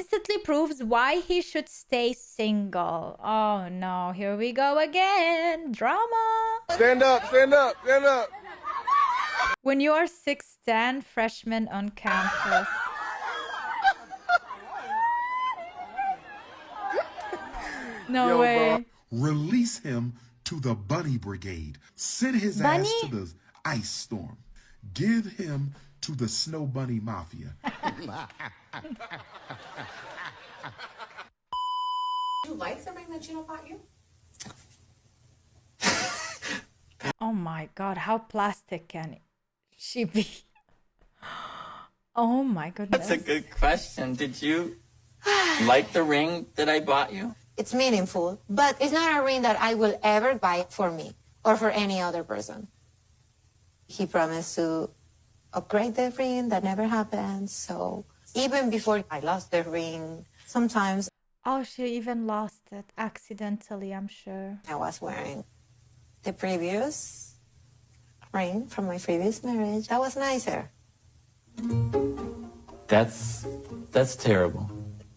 instantly proves why he should stay single. Oh no, here we go again. Drama. Stand up, stand up, stand up. When you are 6'10", freshman on campus. No way. Bro. Release him to the Bunny Brigade. Send his ass to the ice storm. Give him to the Snow Bunny Mafia. You like the ring that Gino bought you? Oh my god, how plastic can she be? Oh my goodness. That's a good question. Did you like the ring that I bought you? It's meaningful, but it's not a ring that I will ever buy for me or for any other person. He promised to upgrade the ring. That never happened. So even before I lost the ring, sometimes Oh, she even lost it accidentally, I'm sure. I was wearing the previous ring from my previous marriage. That was nicer. That's terrible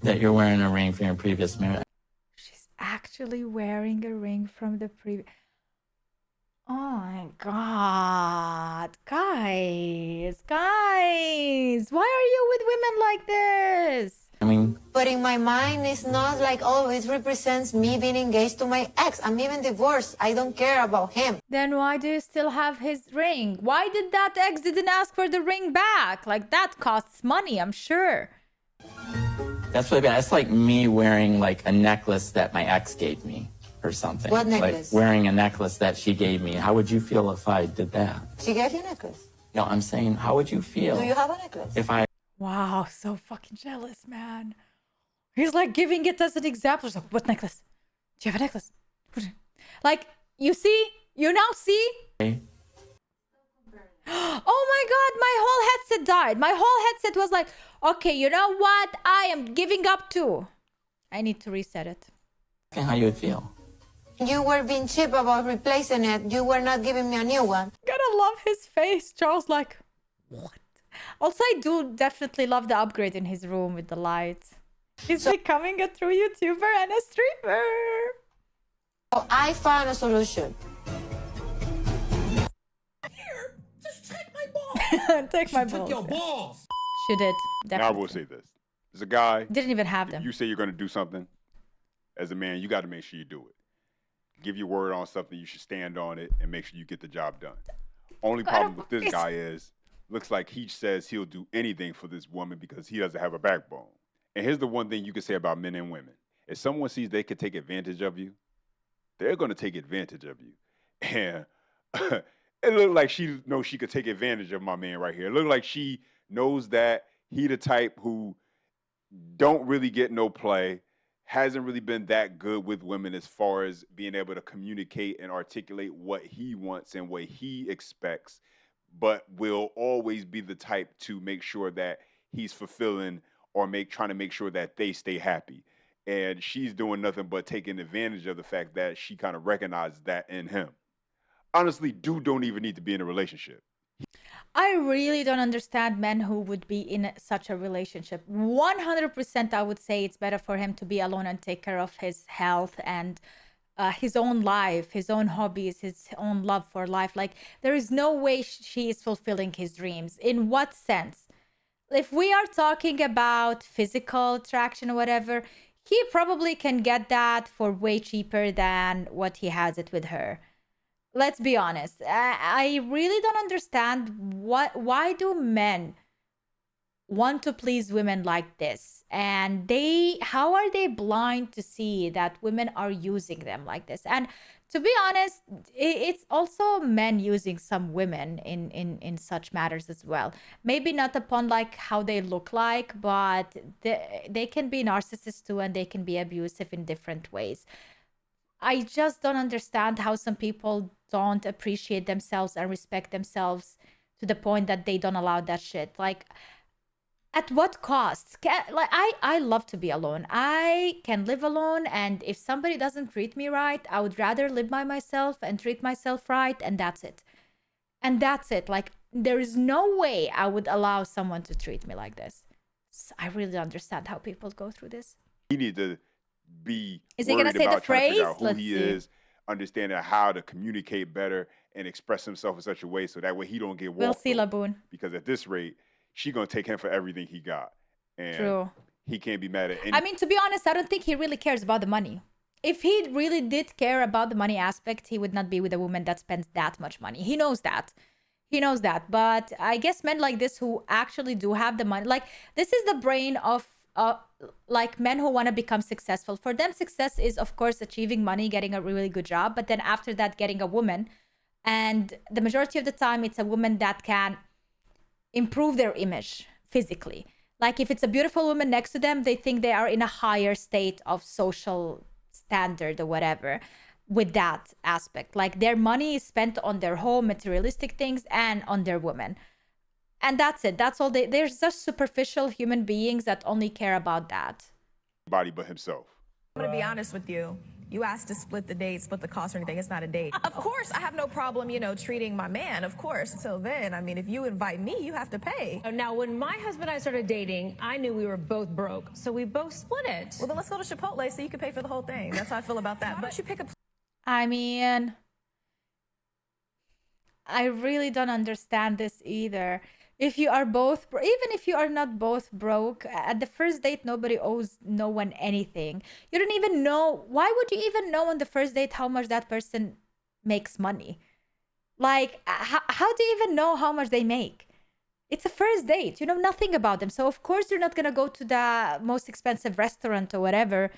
that you're wearing a ring from your previous marriage. She's actually wearing a ring from the previous... Oh my god. Guys, why are you with women like this? I mean, But in my mind, it's not like, oh, it represents me being engaged to my ex. I'm even divorced. I don't care about him. Then why do you still have his ring? Why did that ex didn't ask for the ring back? Like, that costs money, I'm sure. that's really bad. That's like me wearing like a necklace that my ex gave me or something. What necklace? Like wearing a necklace that she gave me. How would you feel if I did that? She gave you a necklace. No, I'm saying, how would you feel Do you have a necklace? if I Wow, so fucking jealous, man. He's like giving it as an example. He's like, what necklace? Do you have a necklace? Like, you see? You now see? Oh my god, my whole headset died. My whole headset was like, okay, you know what? I am giving up too. I need to reset it. how you would feel? You were being cheap about replacing it. You were not giving me a new one. Gotta love his face. Charles like, what? Also, I do definitely love the upgrade in his room with the lights. He's becoming a true YouTuber and a streamer. So I found a solution. Here, just take my balls. Take my Took balls. your balls. She did. Now I Definitely. will say this. As a guy, Didn't even have them. you say you're going to do something. As a man, you got to make sure you do it. Give your word on something, you should stand on it and make sure you get the job done. Only problem with this guy is, looks like he says he'll do anything for this woman because he doesn't have a backbone. And here's the one thing you can say about men and women. If someone sees they can take advantage of you, they're going to take advantage of you. And it looked like she knows she could take advantage of my man right here. It looked like she knows that he the type who don't really get no play, hasn't really been that good with women as far as being able to communicate and articulate what he wants and what he expects, but will always be the type to make sure that he's fulfilling or trying to make sure that they stay happy. And she's doing nothing but taking advantage of the fact that she kind of recognizes that in him. Honestly, dude don't even need to be in a relationship. I really don't understand men who would be in such a relationship. 100% I would say it's better for him to be alone and take care of his health and his own life, his own hobbies, his own love for life. Like, there is no way she is fulfilling his dreams. In what sense? If we are talking about physical attraction or whatever, he probably can get that for way cheaper than what he has it with her. Let's be honest. I really don't understand why do men want to please women like this? And how are they blind to see that women are using them like this? And to be honest, it's also men using some women in such matters as well. Maybe not upon like how they look like, but they can be narcissists too, and they can be abusive in different ways. I just don't understand how some people don't appreciate themselves and respect themselves to the point that they don't allow that shit. Like, at what cost? Like, I love to be alone. I can live alone, and if somebody doesn't treat me right, I would rather live by myself and treat myself right, and that's it. And that's it. Like, there is no way I would allow someone to treat me like this. I really don't understand how people go through this. He needs to be Is he gonna worried say the about trying to figure phrase? out who Let's he see. is, understanding how to communicate better and express himself in such a way so that way he don't get walked We'll see, over. Laboon. Because at this rate, she gonna take him for everything he got, and True. he can't be mad at any. I mean, to be honest, I don't think he really cares about the money. If he really did care about the money aspect, he would not be with a woman that spends that much money. He knows that. He knows that. But I guess men like this who actually do have the money, like this is the brain of like men who want to become successful. For them, success is, of course, achieving money, getting a really good job. But then after that, getting a woman. And the majority of the time, it's a woman that can improve their image physically. Like if it's a beautiful woman next to them, they think they are in a higher state of social standard or whatever with that aspect. Like their money is spent on their home, materialistic things, and on their woman. And that's it. That's all. They're just superficial human beings that only care about that. Body but himself. I'm gonna be honest with you. You asked to split the date, split the cost or anything. It's not a date. Of course, I have no problem, treating my man, of course. So then, I mean, if you invite me, you have to pay. Now, when my husband and I started dating, I knew we were both broke. So we both split it. Well, then let's go to Chipotle so you can pay for the whole thing. That's how I feel about that. Why don't you pick a I mean, I really don't understand this either. If you are both, even if you are not both broke, at the first date, nobody owes no one anything. You don't even know. Why would you even know on the first date how much that person makes money? Like, how do you even know how much they make? It's a first date. You know nothing about them. So, of course, you're not going to go to the most expensive restaurant or whatever.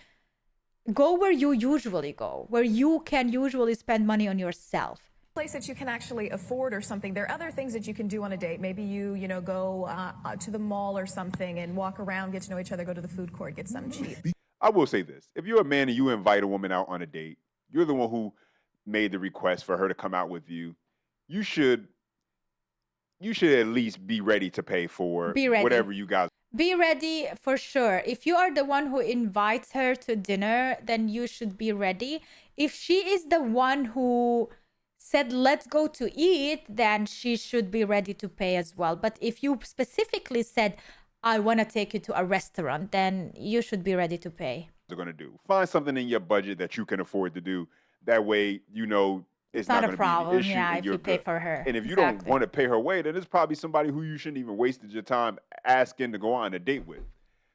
Go where you usually go, where you can usually spend money on yourself. place that you can actually afford or something? There are other things that you can do on a date. Maybe you go to the mall or something and walk around, get to know each other, go to the food court, get something cheap. I will say this. If you're a man and you invite a woman out on a date, you're the one who made the request for her to come out with you. You should at least be ready to pay for whatever you guys. Be ready for sure. If you are the one who invites her to dinner, then you should be ready. If she is the one who said, let's go to eat, then she should be ready to pay as well. But if you specifically said, I want to take you to a restaurant, then you should be ready to pay. Are going to do. Find something in your budget that you can afford to do. That way, it's not a going to problem, be an issue. yeah, and if you're you pay good. for her. And if you don't want to pay her way, then it's probably somebody who you shouldn't even wasted your time asking to go on a date with.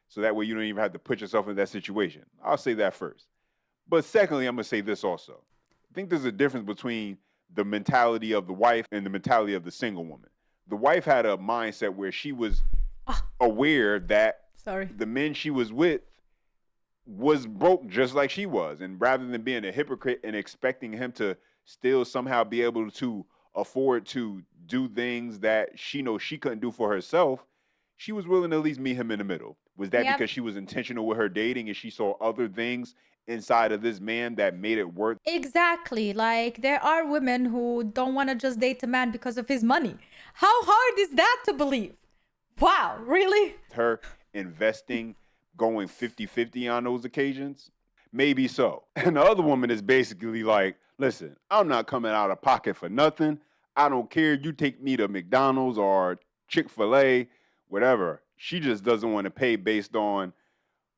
So that way you don't even have to put yourself in that situation. I'll say that first. But secondly, I'm going to say this also. I think there's a difference between the mentality of the wife and the mentality of the single woman. The wife had a mindset where she was aware that the men she was with was broke just like she was. And rather than being a hypocrite and expecting him to still somehow be able to afford to do things that she knows she couldn't do for herself, she was willing to at least meet him in the middle. Was that because she was intentional with her dating and she saw other things inside of this man that made it worth? Exactly. Like, there are women who don't want to just date a man because of his money. How hard is that to believe? Wow, really? Her investing, going 50-50 on those occasions? Maybe so. And the other woman is basically like, listen, I'm not coming out of pocket for nothing. I don't care. You take me to McDonald's or Chick-fil-A, whatever. She just doesn't want to pay based on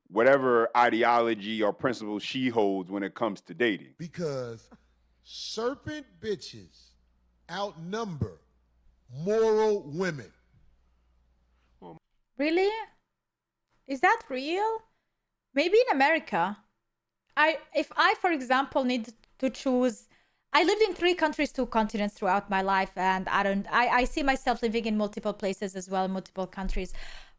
whatever ideology or principles she holds when it comes to dating. Because serpent bitches outnumber moral women. Really? Is that real? Maybe in America. If I, for example, need to choose, I lived in 3 countries, 2 continents throughout my life, and I see myself living in multiple places as well, multiple countries.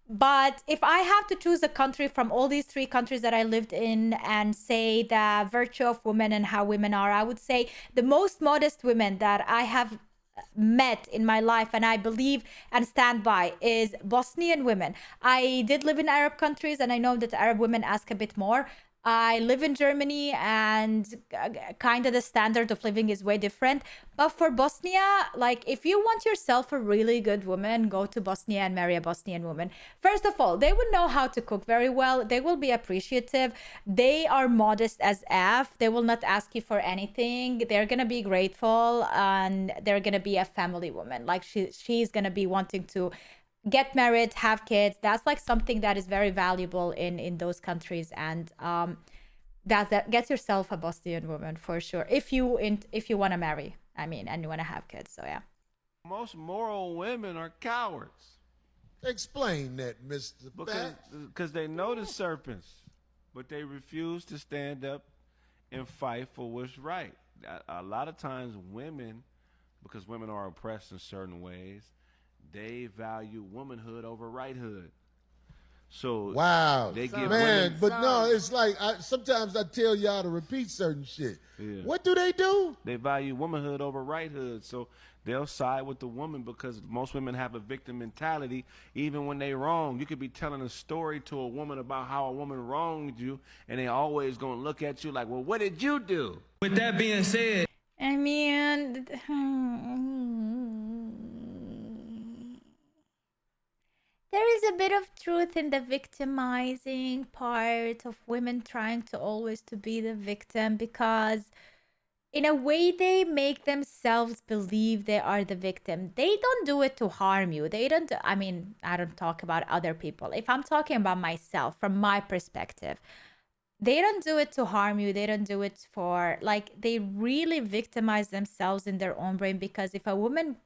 But if I have to choose a country from all these 3 countries that I lived in and say the virtue of women and how women are, I would say the most modest women that I have met in my life and I believe and stand by is Bosnian women. I did live in Arab countries and I know that Arab women ask a bit more. I live in Germany and kind of the standard of living is way different. But for Bosnia, like if you want yourself a really good woman, go to Bosnia and marry a Bosnian woman. First of all, they would know how to cook very well. They will be appreciative. They are modest as F. They will not ask you for anything. They're going to be grateful and they're going to be a family woman. Like she's going to be wanting to get married, have kids. That's like something that is very valuable in those countries, and that gets yourself a Bosnian woman for sure. If you want to marry, I mean, and you want to have kids. So yeah. Most moral women are cowards. Explain that, Mr. Because they know the serpents, but they refuse to stand up and fight for what's right. A lot of times women, because women are oppressed in certain ways, they value womanhood over righthood. So wow, they give man, women, but no, it's like sometimes I tell y'all to repeat certain shit. Yeah. What do? They value womanhood over righthood. So they'll side with the woman because most women have a victim mentality. Even when they wrong, you could be telling a story to a woman about how a woman wronged you, and they always gonna look at you like, well, what did you do? With that being said, I mean, there is a bit of truth in the victimizing part of women trying to always to be the victim, because in a way they make themselves believe they are the victim. They don't do it to harm you. They don't, I mean, I don't talk about other people. If I'm talking about myself, from my perspective, they don't do it to harm you. They don't do it for, like, they really victimize themselves in their own brain, because if a woman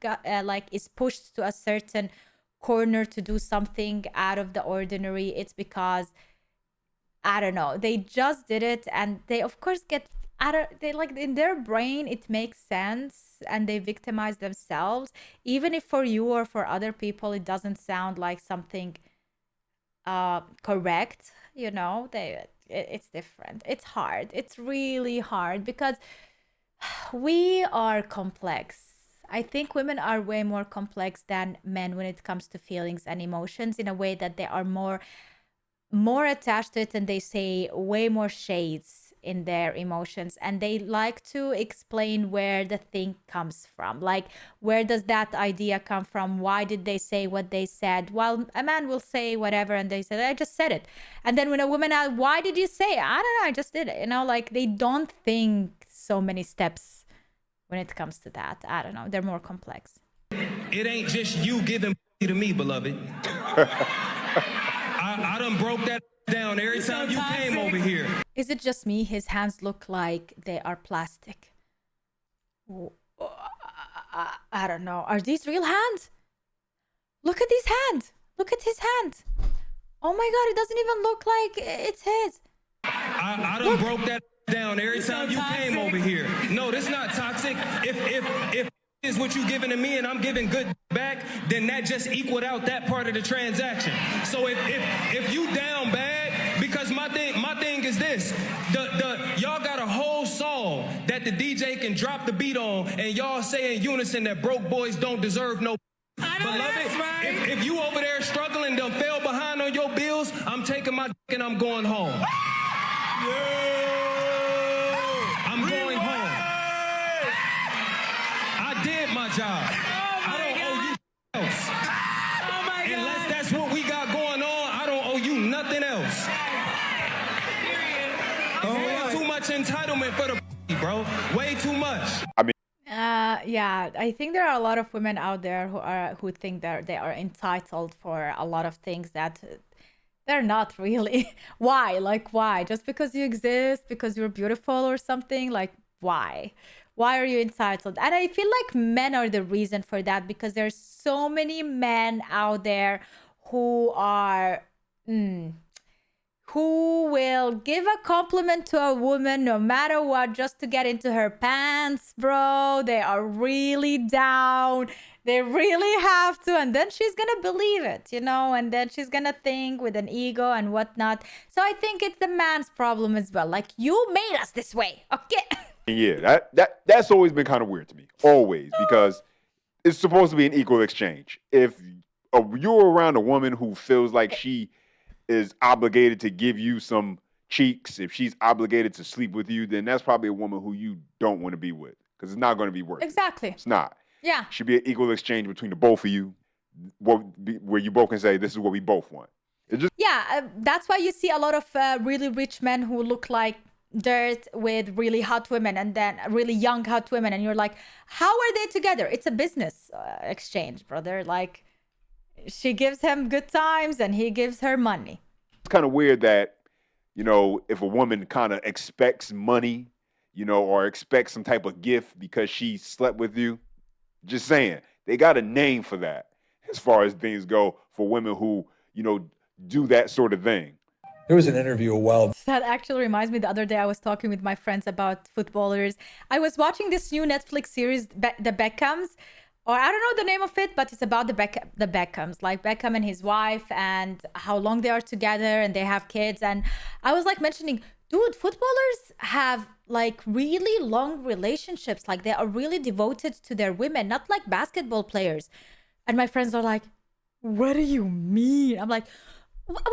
is pushed to a certain corner to do something out of the ordinary, it's because, I don't know, they just did it, and they of course get they like, in their brain it makes sense, and they victimize themselves, even if for you or for other people it doesn't sound like something correct, you know. It's different. It's hard. It's really hard, because we are complex. I think women are way more complex than men when it comes to feelings and emotions, in a way that they are more attached to it, and they say way more shades in their emotions, and they like to explain where the thing comes from. Like, where does that idea come from? Why did they say what they said? While a man will say whatever, and they say, I just said it. And then when a woman asks, why did you say it? I don't know, I just did it. You know, like, they don't think so many steps when it comes to that. I don't know, they're more complex. it ain't just you giving to me, beloved. I done broke that down every time you came over here. Is it just me? His hands look like they are plastic. I don't know. Are these real hands? Look at these hands. Look at his hand. Oh my God, it doesn't even look like it's his. I done broke that down every time you came over here. No, this not toxic. If is what you giving to me and I'm giving good back, then that just equaled out that part of the transaction. So if you down bad, because my thing is this, y'all got a whole song that the DJ can drop the beat on, and y'all say in unison that broke boys don't deserve no. Beloved, right. If you over there struggling, done fell behind on your bills, I'm taking my dick and I'm going home. I'm going home. I did my job. I don't owe you else. Unless that's what we got going on, I don't owe you nothing else. Way too much entitlement for the bro. Way too much. I mean, yeah, I think there are a lot of women out there who think that they are entitled for a lot of things that they're not really. Why? Like, why? Just because you exist, because you're beautiful or something? Like, why? Why are you entitled? And I feel like men are the reason for that, because there's so many men out there who are who will give a compliment to a woman no matter what, just to get into her pants, bro. They are really down. They really have to. And then she's going to believe it, you know, and then she's going to think with an ego and whatnot. So I think it's the man's problem as well. Like, you made us this way, okay? Yeah, that's always been kind of weird to me. Always, because it's supposed to be an equal exchange. If you're around a woman who feels like she is obligated to give you some cheeks, if she's obligated to sleep with you, then that's probably a woman who you don't want to be with, because it's not going to be worth it. Exactly. It's not. Yeah. It should be an equal exchange between the both of you, where you both can say, this is what we both want. Yeah, that's why you see a lot of really rich men who look like dirt with really hot women, and then really young hot women, and you're like, how are they together? It's a business exchange, brother. Like, She gives him good times and he gives her money. It's kind of weird that, you know, if a woman kind of expects money, you know, or expects some type of gift because she slept with you, just saying, they got a name for that as far as things go for women who, you know, do that sort of thing. There was an interview a while. That actually reminds me, the other day I was talking with my friends about footballers. I was watching this new Netflix series, The Beckhams, or I don't know the name of it, but it's about the Beckhams, like Beckham and his wife and how long they are together and they have kids. And I was like mentioning, dude, footballers have like really long relationships. Like they are really devoted to their women, not like basketball players. And my friends are like, what do you mean? I'm like, well,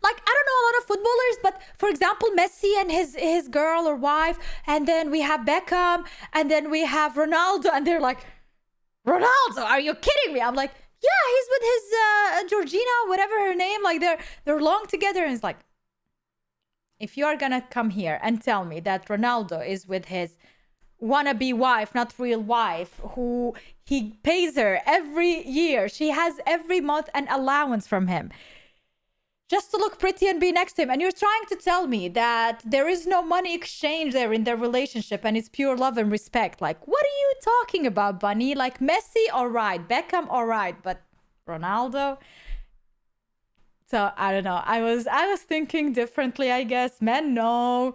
like, I don't know a lot of footballers, but for example, Messi and his girl or wife, and then we have Beckham, and then we have Ronaldo, and they're like, Ronaldo, are you kidding me? I'm like, yeah, he's with his Georgina, whatever her name, like they're long together. And it's like, if you are gonna come here and tell me that Ronaldo is with his wannabe wife, not real wife, who he pays her every year, she has every month an allowance from him, just to look pretty and be next to him. And you're trying to tell me that there is no money exchange there in their relationship and it's pure love and respect. Like, what are you talking about, Bunny? Like, Messi, all right. Beckham, all right. But Ronaldo? So, I don't know. I was thinking differently, I guess. Men know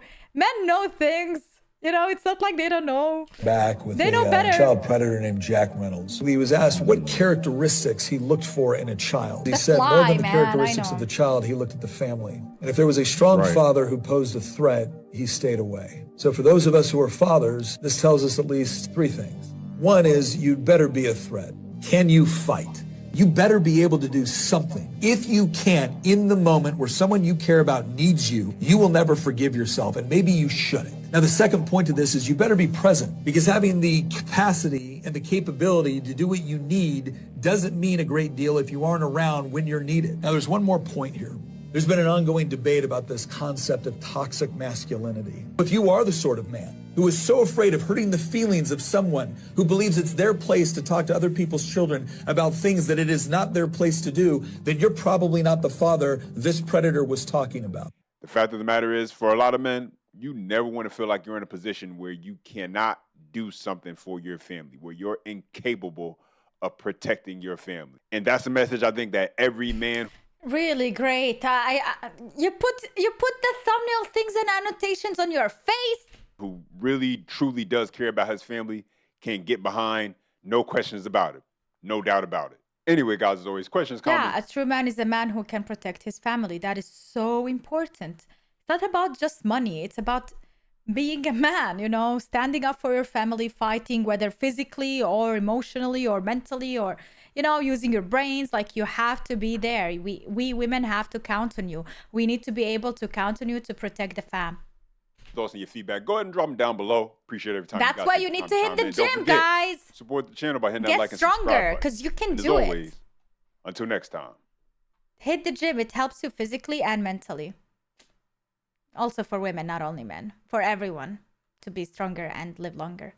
things. You know, it's not like they don't know. Back with they know a better. Child predator named Jack Reynolds. He was asked what characteristics he looked for in a child. He said more than the characteristics of the child, he looked at the family. And if there was a strong father who posed a threat, he stayed away. So for those of us who are fathers, this tells us at least three things. One is you'd better be a threat. Can you fight? You better be able to do something. If you can't, in the moment where someone you care about needs you, you will never forgive yourself, and maybe you shouldn't. Now, the second point to this is you better be present, because having the capacity and the capability to do what you need doesn't mean a great deal if you aren't around when you're needed. Now, there's one more point here. There's been an ongoing debate about this concept of toxic masculinity. If you are the sort of man who is so afraid of hurting the feelings of someone who believes it's their place to talk to other people's children about things that it is not their place to do, then you're probably not the father this predator was talking about. The fact of the matter is, for a lot of men, you never want to feel like you're in a position where you cannot do something for your family, where you're incapable of protecting your family. And that's a message I think that every man... Really great. You put the thumbnail things and annotations on your face. Who really, truly does care about his family can get behind, no questions about it. No doubt about it. Anyway, guys, as always, questions, comments? Yeah, a true man is a man who can protect his family. That is so important. It's not about just money. It's about being a man, you know, standing up for your family, fighting, whether physically or emotionally or mentally or, you know, using your brains. Like, you have to be there. We women have to count on you. We need to be able to count on you to protect the fam. Thoughts and your feedback, go ahead and drop them down below. Appreciate every time. That's why you need to hit the gym, guys. Support the channel by hitting that like and subscribe. Get stronger, because you can do it. Until next time. Hit the gym. It helps you physically and mentally. Also for women, not only men. For everyone to be stronger and live longer.